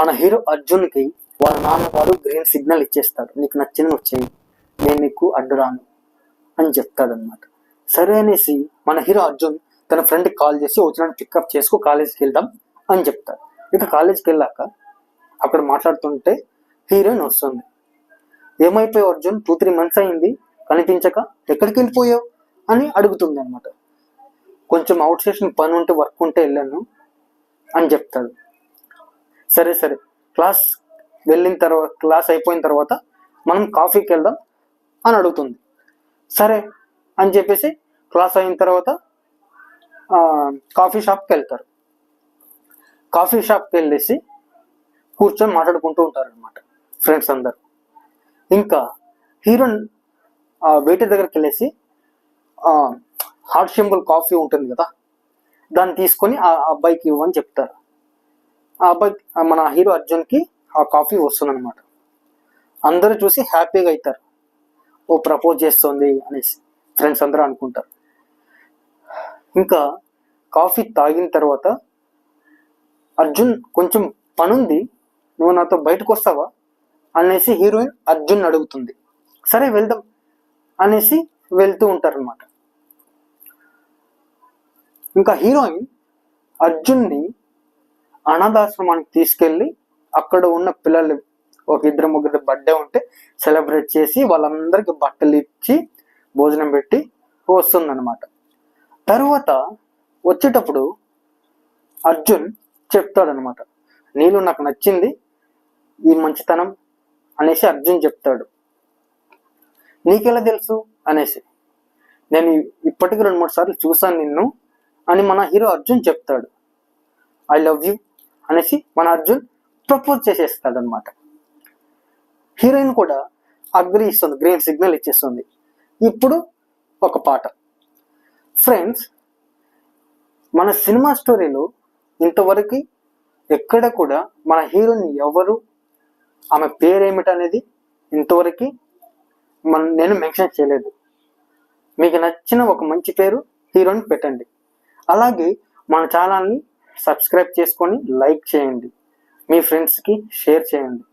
మన హీరో అర్జున్కి వాళ్ళ నాన్నగారు గ్రీన్ సిగ్నల్ ఇచ్చేస్తాడు, నీకు నచ్చిన నువ్వు చెయ్యి, నేను నీకు అడ్డు రాను అని చెప్తాడనమాట. సరే అనేసి మన హీరో అర్జున్ తన ఫ్రెండ్కి కాల్ చేసి వచ్చిన పికప్ చేసుకో, కాలేజీకి వెళ్దాం అని చెప్తాడు. ఇక కాలేజీకి వెళ్ళాక అక్కడ మాట్లాడుతుంటే హీరోయిన్ వస్తుంది. ఏమైపోయావు అర్జున్, 2-3 months అయింది కనిపించక, ఎక్కడికి వెళ్ళిపోయావు అని అడుగుతుంది అనమాట. కొంచెం అవుట్ స్టేషన్ పని ఉంటే, వర్క్ ఉంటే వెళ్ళాను అని చెప్తాడు. సరే సరే, క్లాస్ అయిపోయిన తర్వాత మనం కాఫీకి వెళ్దాం అని అడుగుతుంది. సరే అని చెప్పేసి క్లాస్ అయిన తర్వాత కాఫీ షాప్కి వెళ్తారు. కాఫీ షాప్కి వెళ్ళేసి కూర్చొని మాట్లాడుకుంటూ ఉంటారు అనమాట ఫ్రెండ్స్ అందరు. ఇంకా హీరోయిన్ వెయిటర్ దగ్గరికి వెళ్ళేసి హార్ట్ సింబల్ కాఫీ ఉంటుంది కదా, దాన్ని తీసుకొని ఆ అబ్బాయికి ఇవ్వని చెప్తారు. ఆ అబ్బాయి మన హీరో అర్జున్కి ఆ కాఫీ వస్తుంది అనమాట. అందరూ చూసి హ్యాపీగా అవుతారు, ఓ ప్రపోజ్ చేస్తుంది అనేసి ఫ్రెండ్స్ అందరూ అనుకుంటారు. ఇంకా కాఫీ తాగిన తర్వాత అర్జున్ కొంచెం పనుంది, నువ్వు నాతో బయటకు వస్తావా అనేసి హీరోయిన్ అర్జున్ అడుగుతుంది. సరే వెళ్దాం అనేసి వెళ్తూ ఉంటారనమాట. ఇంకా హీరోయిన్ అర్జున్ని అనాథాశ్రమానికి తీసుకెళ్ళి అక్కడ ఉన్న పిల్లలు ఒక 2-3 బర్త్డే ఉంటే సెలబ్రేట్ చేసి వాళ్ళందరికీ బట్టలు ఇచ్చి భోజనం పెట్టి వస్తుందన్నమాట. తర్వాత వచ్చేటప్పుడు అర్జున్ చెప్తాడనమాట, నీలో నాకు నచ్చింది ఈ మంచితనం అనేసి అర్జున్ చెప్తాడు. నీకెలా తెలుసు అనేసి, నేను ఇప్పటికీ 2-3 సార్లు చూసాను నిన్ను అని మన హీరో అర్జున్ చెప్తాడు. ఐ లవ్ యూ అనేసి మన అర్జున్ ప్రపోజ్ చేసేస్తాడు అనమాట. హీరోయిన్ కూడా అగ్రి ఇస్తుంది, గ్రీన్ సిగ్నల్ ఇచ్చేస్తుంది. ఇప్పుడు ఒక పాట. ఫ్రెండ్స్, మన సినిమా స్టోరీలో ఇంతవరకు ఎక్కడ కూడా మన హీరోని ఎవరు, ఆమె పేరేమిటనేది ఇంతవరకు నేను మెన్షన్ చేయలేదు. మీకు నచ్చిన ఒక మంచి పేరు హీరోని పెట్టండి. అలాగే మన ఛానల్ని సబ్స్క్రైబ్ చేసుకొని లైక్ చేయండి, మీ ఫ్రెండ్స్కి షేర్ చేయండి.